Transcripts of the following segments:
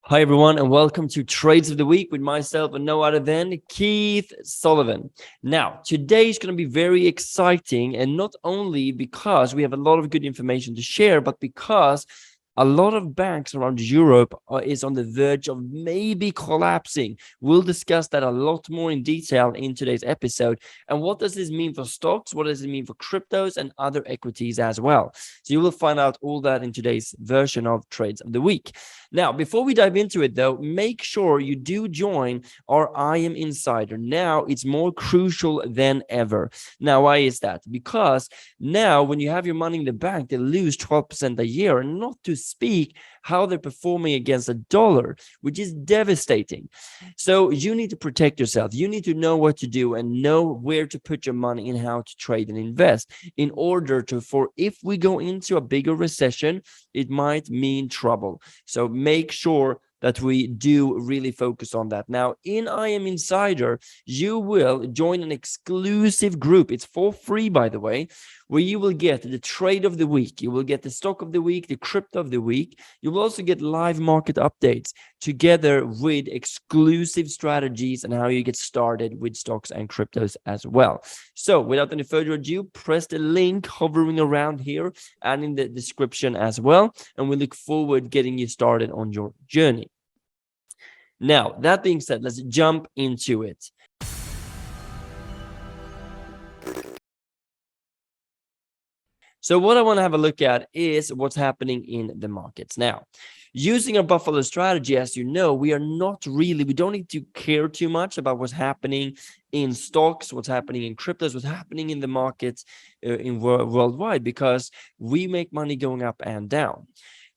Hi, everyone, and welcome to Trades of the Week with myself and no other than Keith Sullivan. Now, today is going to be very exciting, and not only because we have a lot of good information to share, but because a lot of banks around Europe is on the verge of maybe collapsing. We'll discuss that a lot more in detail in today's episode. And what does this mean for stocks? What does it mean for cryptos and other equities as well? So you will find out all that in today's version of Trades of the Week. Now, before we dive into it, though, make sure you do join our IM Insider. Now, it's more crucial than ever. Now, why is that? Because now, when you have your money in the bank, they lose 12% a year, and not to speak how they're performing against a dollar, which is devastating. So you need to protect yourself. You need to know what to do and know where to put your money and how to trade and invest in order to, for if we go into a bigger recession, it might mean trouble. So make sure that we do really focus on that. Now, in IM Insider, you will join an exclusive group. It's for free, by the way, where you will get the trade of the week. You will get the stock of the week, the crypto of the week. You will also get live market updates together with exclusive strategies and how you get started with stocks and cryptos as well. So without any further ado, press the link hovering around here and in the description as well. And we look forward to getting you started on your journey. Now, that being said, let's jump into it. So what I want to have a look at is what's happening in the markets. Now, using our Buffalo strategy, as you know, we don't need to care too much about what's happening in stocks, what's happening in cryptos, what's happening in the markets worldwide, because we make money going up and down.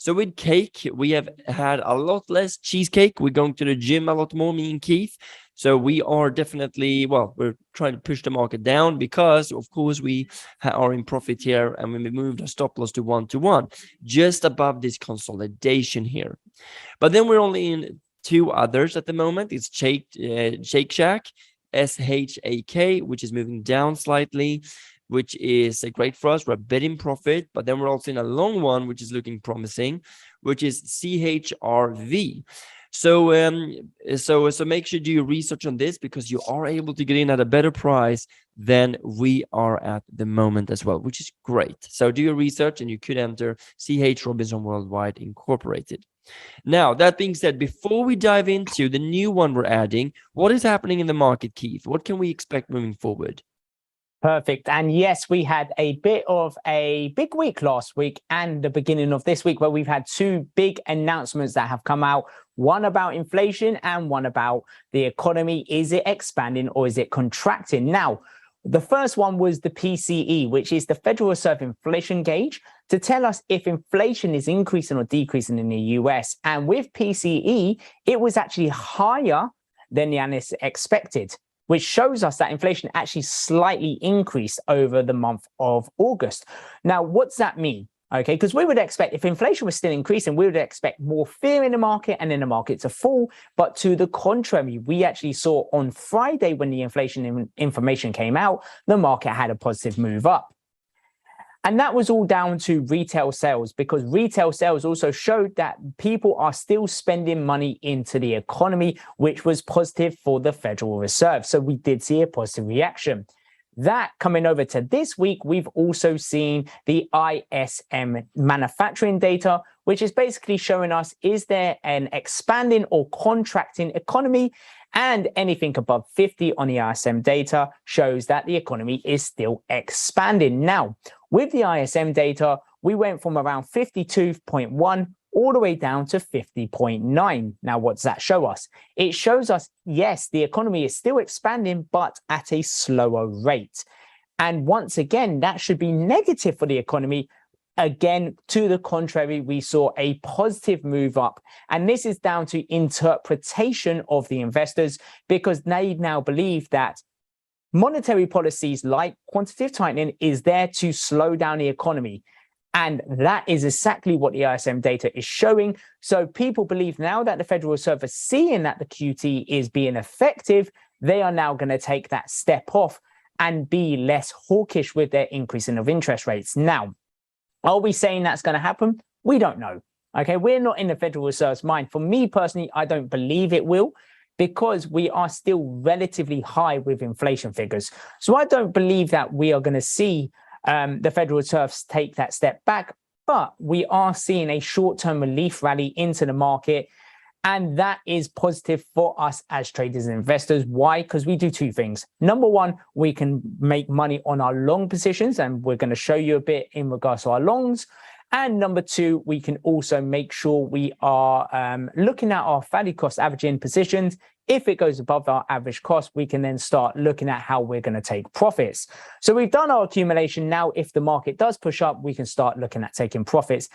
So with cake, we have had a lot less cheesecake. We're going to the gym a lot more, me and Keith. So we are definitely, we're trying to push the market down because, of course, we are in profit here, and we moved our stop loss to 1-to-1, just above this consolidation here. But then we're only in two others at the moment. It's Shake Shack, SHAK, which is moving down slightly, which is great for us. We're a bit in profit, but then we're also in a long one, which is looking promising, which is CHRV. So make sure you do your research on this, because you are able to get in at a better price than we are at the moment as well, which is great. So do your research, and you could enter CH Robinson Worldwide Incorporated. Now, that being said, before we dive into the new one we're adding, what is happening in the market, Keith? What can we expect moving forward? Perfect. And yes, we had a bit of a big week last week and the beginning of this week, where we've had two big announcements that have come out, one about inflation and one about the economy. Is it expanding or is it contracting? Now, the first one was the PCE, which is the Federal Reserve inflation gauge, to tell us if inflation is increasing or decreasing in the US. And with PCE, it was actually higher than the analysts expected, which shows us that inflation actually slightly increased over the month of August. Now, what's that mean? Okay, because we would expect, if inflation was still increasing, we would expect more fear in the market and then the market to fall. But to the contrary, we actually saw on Friday, when the inflation information came out, the market had a positive move up. And that was all down to retail sales, because retail sales also showed that people are still spending money into the economy, which was positive for the Federal Reserve. So we did see a positive reaction. That coming over to this week, we've also seen the ISM manufacturing data, which is basically showing us, is there an expanding or contracting economy? And anything above 50 on the ISM data shows that the economy is still expanding. Now, with the ISM data, we went from around 52.1 all the way down to 50.9. Now, what does that show us? It shows us, yes, the economy is still expanding, but at a slower rate. And once again, that should be negative for the economy. Again, to the contrary, we saw a positive move up. And this is down to interpretation of the investors, because they now believe that monetary policies like quantitative tightening is there to slow down the economy. And that is exactly what the ISM data is showing. So people believe now that the Federal Reserve is seeing that the QT is being effective, they are now going to take that step off and be less hawkish with their increasing of interest rates. Now, are we saying that's going to happen? We don't know. Okay, we're not in the Federal Reserve's mind. For me personally, I don't believe it will, because we are still relatively high with inflation figures. So I don't believe that we are going to see the Federal Reserve take that step back, but we are seeing a short-term relief rally into the market. And that is positive for us as traders and investors. Why? Because we do two things. Number one, we can make money on our long positions, and we're going to show you a bit in regards to our longs. And number two, we can also make sure we are looking at our value cost averaging positions. If it goes above our average cost, we can then start looking at how we're going to take profits. So we've done our accumulation. Now, if the market does push up, we can start looking at taking profits.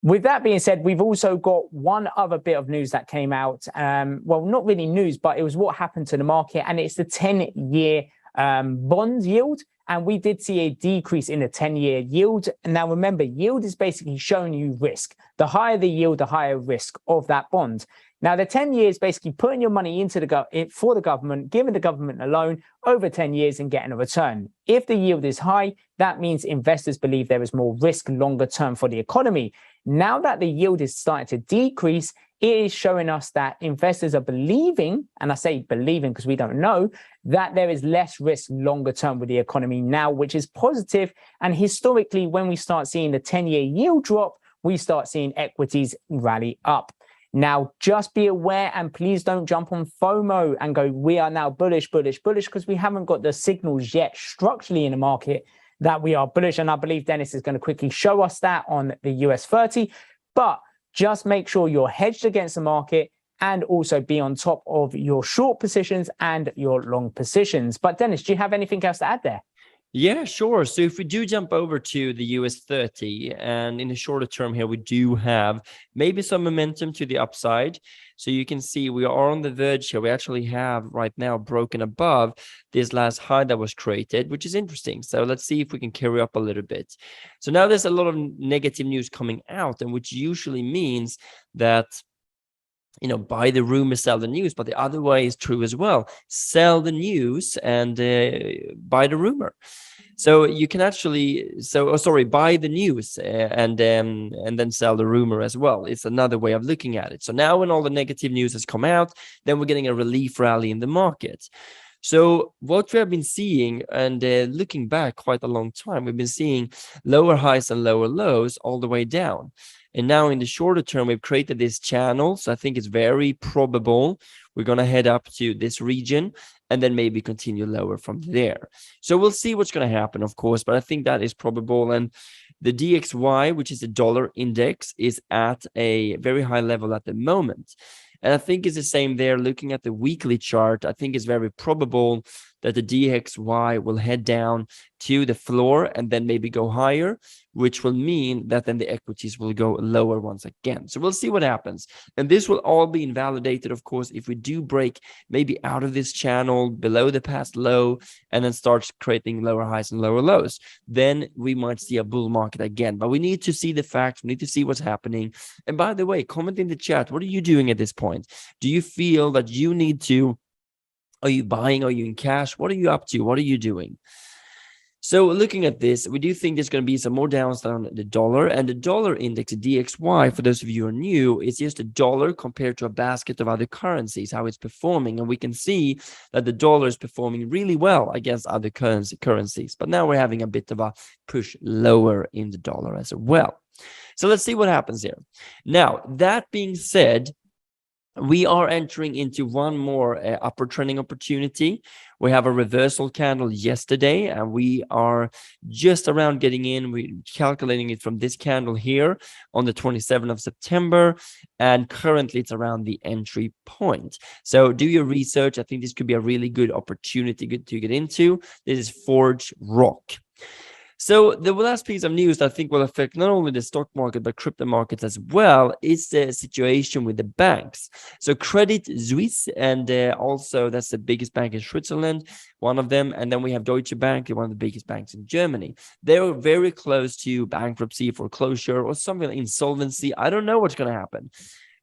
With that being said, we've also got one other bit of news that came out. Well, not really news, but it was what happened to the market, and it's the 10-year bond yield. And we did see a decrease in the 10-year yield. And now remember, yield is basically showing you risk. The higher the yield, the higher risk of that bond. Now, the 10 years basically putting your money into for the government, giving the government a loan over 10 years and getting a return. If the yield is high, that means investors believe there is more risk longer term for the economy. Now that the yield is starting to decrease, it is showing us that investors are believing, and I say believing because we don't know, that there is less risk longer term with the economy now, which is positive. And historically, when we start seeing the 10-year yield drop, we start seeing equities rally up. Now, just be aware, and please don't jump on FOMO and go, we are now bullish, bullish, bullish, because we haven't got the signals yet structurally in the market that we are bullish. And I believe Dennis is going to quickly show us that on the US 30. But just make sure you're hedged against the market and also be on top of your short positions and your long positions. But Dennis, do you have anything else to add there? Yeah, sure. So if we do jump over to the US 30, and in the shorter term here, we do have maybe some momentum to the upside. So you can see we are on the verge here. We actually have right now broken above this last high that was created, which is interesting. So let's see if we can carry up a little bit. So now there's a lot of negative news coming out, and which usually means that, you know, buy the rumor, sell the news, but the other way is true as well. Sell the news and buy the rumor. So you can actually, buy the news and then sell the rumor as well. It's another way of looking at it. So now when all the negative news has come out, then we're getting a relief rally in the market. So what we have been seeing, and looking back quite a long time, we've been seeing lower highs and lower lows all the way down. And now in the shorter term, we've created this channel. So I think it's very probable we're going to head up to this region and then maybe continue lower from there. So we'll see what's going to happen, of course, but I think that is probable. And the DXY, which is the dollar index, is at a very high level at the moment. And I think it's the same there. Looking at the weekly chart, I think it's very probable that the DXY will head down to the floor and then maybe go higher, which will mean that then the equities will go lower once again. So we'll see what happens. And this will all be invalidated, of course, if we do break maybe out of this channel below the past low and then starts creating lower highs and lower lows. Then we might see a bull market again. But we need to see the facts. We need to see what's happening. And by the way, comment in the chat. What are you doing at this point? Do you feel that you need to? Are you buying? Are you in cash? What are you up to? What are you doing? So looking at this, we do think there's going to be some more downside on the dollar, and the dollar index, the DXY, for those of you who are new, is just a dollar compared to a basket of other currencies, how it's performing. And we can see that the dollar is performing really well against other currencies. But now we're having a bit of a push lower in the dollar as well. So let's see what happens here. Now, that being said, we are entering into one more upper trending opportunity. We have a reversal candle yesterday, and we are just around getting in. We're calculating it from this candle here on the 27th of September, and currently it's around the entry point. So do your research. I think this could be a really good opportunity to get into. This is Forge Rock. So the last piece of news that I think will affect not only the stock market, but crypto markets as well, is the situation with the banks. So Credit Suisse, and also that's the biggest bank in Switzerland, one of them. And then we have Deutsche Bank, one of the biggest banks in Germany. They're very close to bankruptcy, foreclosure, or something like insolvency. I don't know what's going to happen.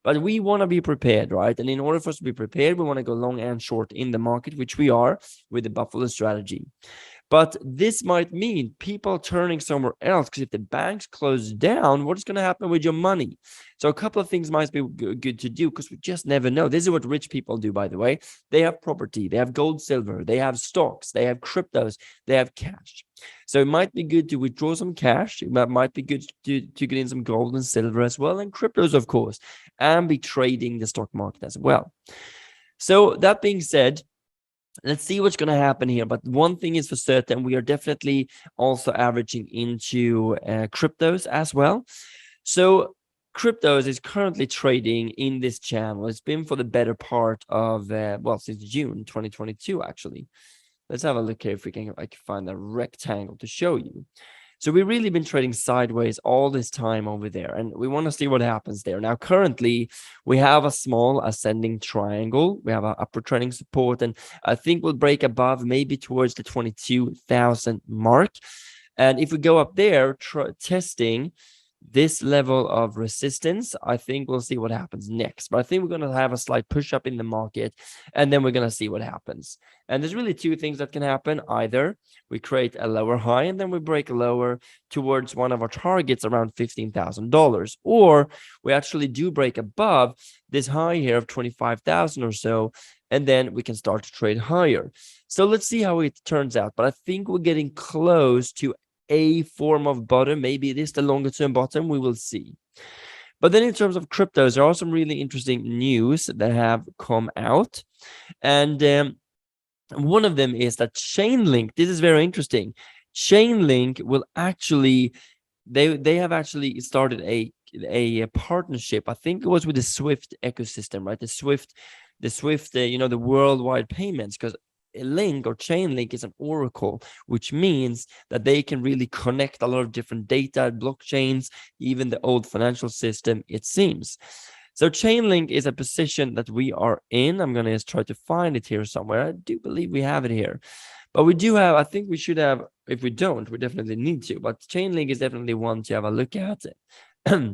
But we want to be prepared, right? And in order for us to be prepared, we want to go long and short in the market, which we are with the Buffalo strategy. But this might mean people turning somewhere else, because if the banks close down, what is going to happen with your money? So a couple of things might be good to do, because we just never know. This is what rich people do, by the way. They have property, they have gold, silver, they have stocks, they have cryptos, they have cash. So it might be good to withdraw some cash. It might be good to get in some gold and silver as well, and cryptos, of course, and be trading the stock market as well. So that being said, let's see what's going to happen here. But one thing is for certain, we are definitely also averaging into cryptos as well. So cryptos is currently trading in this channel. It's been for the better part of, since June 2022, actually. Let's have a look here if I can find a rectangle to show you. So we've really been trading sideways all this time over there, and we want to see what happens there. Now, currently, we have a small ascending triangle. We have an upper trending support, and I think we'll break above, maybe towards the 22,000 mark. And if we go up there, testing this level of resistance, I think we'll see what happens next. But I think we're going to have a slight push up in the market, and then we're going to see what happens. And there's really two things that can happen. Either we create a lower high and then we break lower towards one of our targets around $15,000, or we actually do break above this high here of 25,000 or so, and then we can start to trade higher. So let's see how it turns out. But I think we're getting close to a form of bottom. Maybe it is the longer term bottom. We will see. But then in terms of cryptos, there are some really interesting news that have come out. And one of them is that Chainlink, this is very interesting. Chainlink will actually, they have actually started a partnership. I think it was with the Swift ecosystem, right? The Swift, the worldwide payments, because Link or Chainlink is an oracle, which means that they can really connect a lot of different data, blockchains, even the old financial system, it seems. So Chainlink is a position that we are in. I'm going to just try to find it here somewhere. I do believe we have it here. But we do have, I think we should have, if we don't, we definitely need to. But Chainlink is definitely one to have a look at.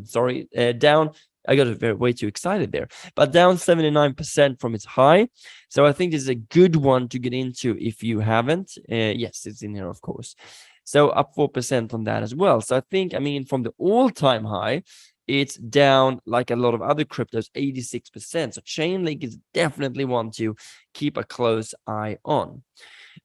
Sorry, down. I got way too excited there, but down 79% from its high. So I think this is a good one to get into if you haven't. Yes, it's in here, of course. So up 4% on that as well. So I think, from the all-time high, it's down like a lot of other cryptos, 86%. So Chainlink is definitely one to keep a close eye on.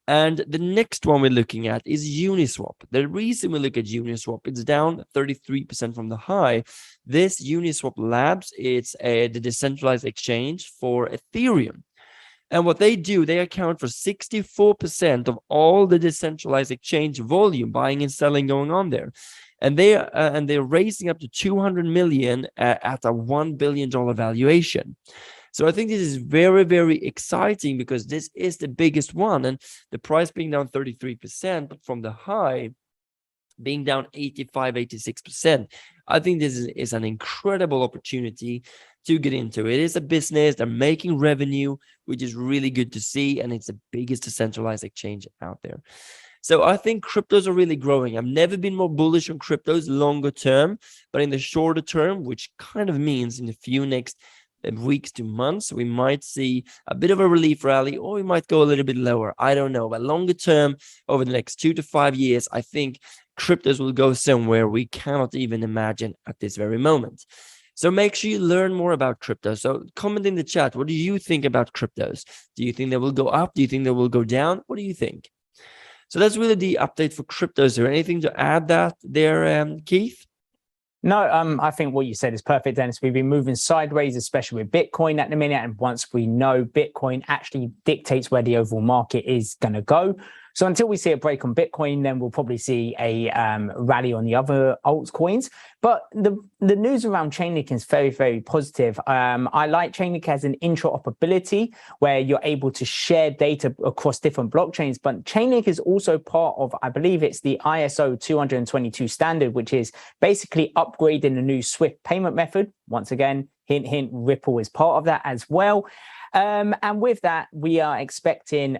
And the next one we're looking at is Uniswap. The reason we look at Uniswap, it's down 33% from the high. This Uniswap Labs, it's the decentralized exchange for Ethereum. And what they do, they account for 64% of all the decentralized exchange volume, buying and selling going on there. And they're raising up to 200 million at a $1 billion valuation. So I think this is very, very exciting, because this is the biggest one, and the price being down 33%, but from the high being down 86%. I think this is an incredible opportunity to get into. It is a business, they're making revenue, which is really good to see, and it's the biggest decentralized exchange out there. So I think cryptos are really growing. I've never been more bullish on cryptos longer term, but in the shorter term, which kind of means in the few next weeks to months, we might see a bit of a relief rally, or we might go a little bit lower. I don't know. But longer term, over the next 2 to 5 years, I think cryptos will go somewhere we cannot even imagine at this very moment. So make sure you learn more about crypto. So comment in the chat. What do you think about cryptos? Do you think they will go up? Do you think they will go down? What do you think? So that's really the update for cryptos. Is there anything to add that there, Keith? No, I think what you said is perfect, Dennis. We've been moving sideways, especially with Bitcoin at the minute. And once we know Bitcoin actually dictates where the overall market is going to go. So until we see a break on Bitcoin, then we'll probably see a rally on the other altcoins. But the news around Chainlink is very, very positive. I like Chainlink as an interoperability where you're able to share data across different blockchains. But Chainlink is also part of, I believe it's the ISO 222 standard, which is basically upgrading the new Swift payment method. Once again, hint, hint, Ripple is part of that as well. And with that, we are expecting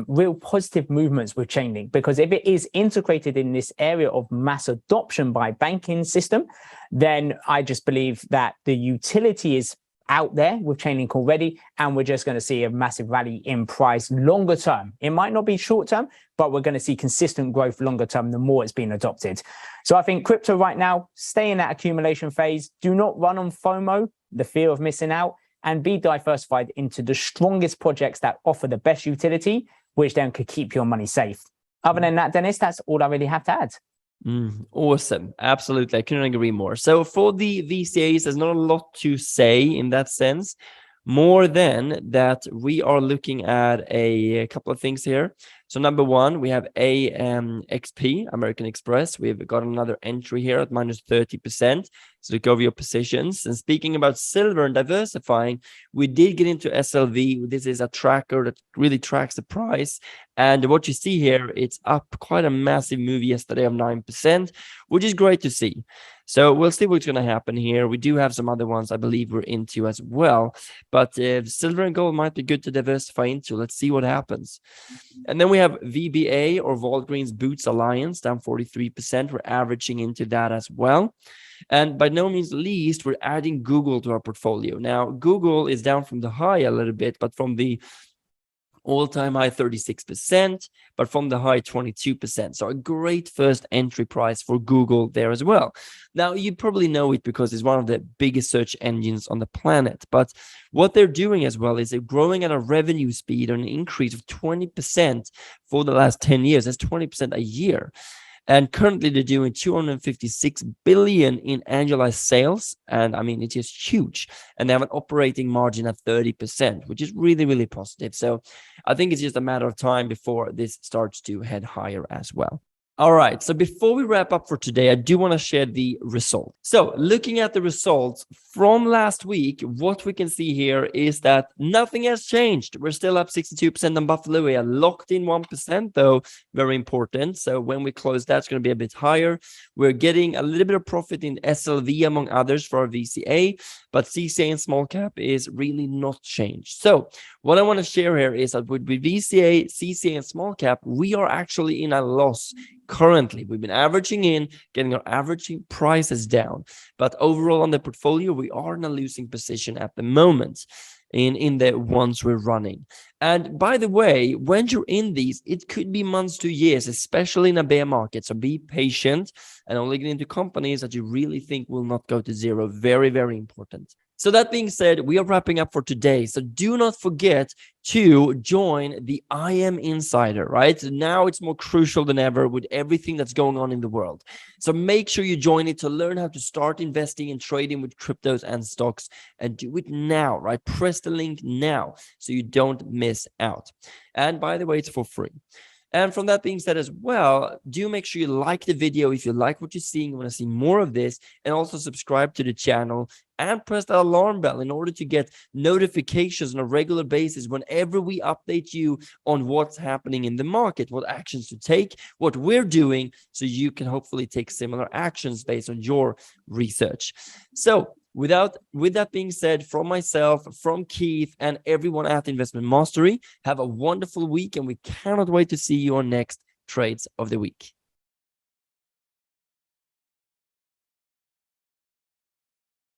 real positive movements with Chainlink, because if it is integrated in this area of mass adoption by banking system, then I just believe that the utility is out there with Chainlink already, and we're just going to see a massive rally in price longer term. It might not be short term, but we're going to see consistent growth longer term the more it's been adopted. So I think crypto right now, stay in that accumulation phase. Do not run on FOMO, the fear of missing out, and be diversified into the strongest projects that offer the best utility, which then could keep your money safe. Other than that, Dennis, that's all I really have to add. Awesome. Absolutely. I couldn't agree more. So for the VCAs, there's not a lot to say in that sense, more than that we are looking at a couple of things here. So number one, we have AMXP, American Express. We've got another entry here at minus 30%. So look over your positions. And speaking about silver and diversifying, we did get into SLV. This is a tracker that really tracks the price. And what you see here, it's up quite a massive move yesterday of 9%, which is great to see. So we'll see what's going to happen here. We do have some other ones I believe we're into as well. But silver and gold might be good to diversify into. Let's see what happens. And then we have VBA or Walgreens Boots Alliance down 43%. We're averaging into that as well. And by no means least, we're adding Google to our portfolio. Now, Google is down from the high a little bit, but from the all-time high 36%, but from the high 22%. So a great first entry price for Google there as well. Now, you probably know it because it's one of the biggest search engines on the planet. But what they're doing as well is they're growing at a revenue speed on an increase of 20% for the last 10 years. That's 20% a year. And currently they're doing 256 billion in annualized sales. And I mean, it's just huge. And they have an operating margin at 30%, which is really, really positive. So I think it's just a matter of time before this starts to head higher as well. All right, so before we wrap up for today, I do want to share the result. So looking at the results from last week, what we can see here is that nothing has changed. We're still up 62% on Buffalo. We are locked in 1%, though, very important. So when we close, that's going to be a bit higher. We're getting a little bit of profit in SLV, among others, for our VCA, but CCA and small cap is really not changed. So what I want to share here is that with VCA, CCA, and small cap, we are actually in a loss. Currently, we've been averaging in, getting our averaging prices down. But overall on the portfolio, we are in a losing position at the moment in the ones we're running. And by the way, when you're in these, it could be months to years, especially in a bear market. So be patient and only get into companies that you really think will not go to zero. Very, very important. So that being said, we are wrapping up for today. So do not forget to join the IM Insider, right? Now it's more crucial than ever with everything that's going on in the world. So make sure you join it to learn how to start investing and trading with cryptos and stocks, and do it now, right? Press the link now so you don't miss out. And by the way, it's for free. And from that being said as well, do make sure you like the video if you like what you're seeing, you want to see more of this, and also subscribe to the channel and press that alarm bell in order to get notifications on a regular basis whenever we update you on what's happening in the market, what actions to take, what we're doing, so you can hopefully take similar actions based on your research. So with that being said, from myself, from Keith, and everyone at Investment Mastery, have a wonderful week, and we cannot wait to see you on next Trades of the Week.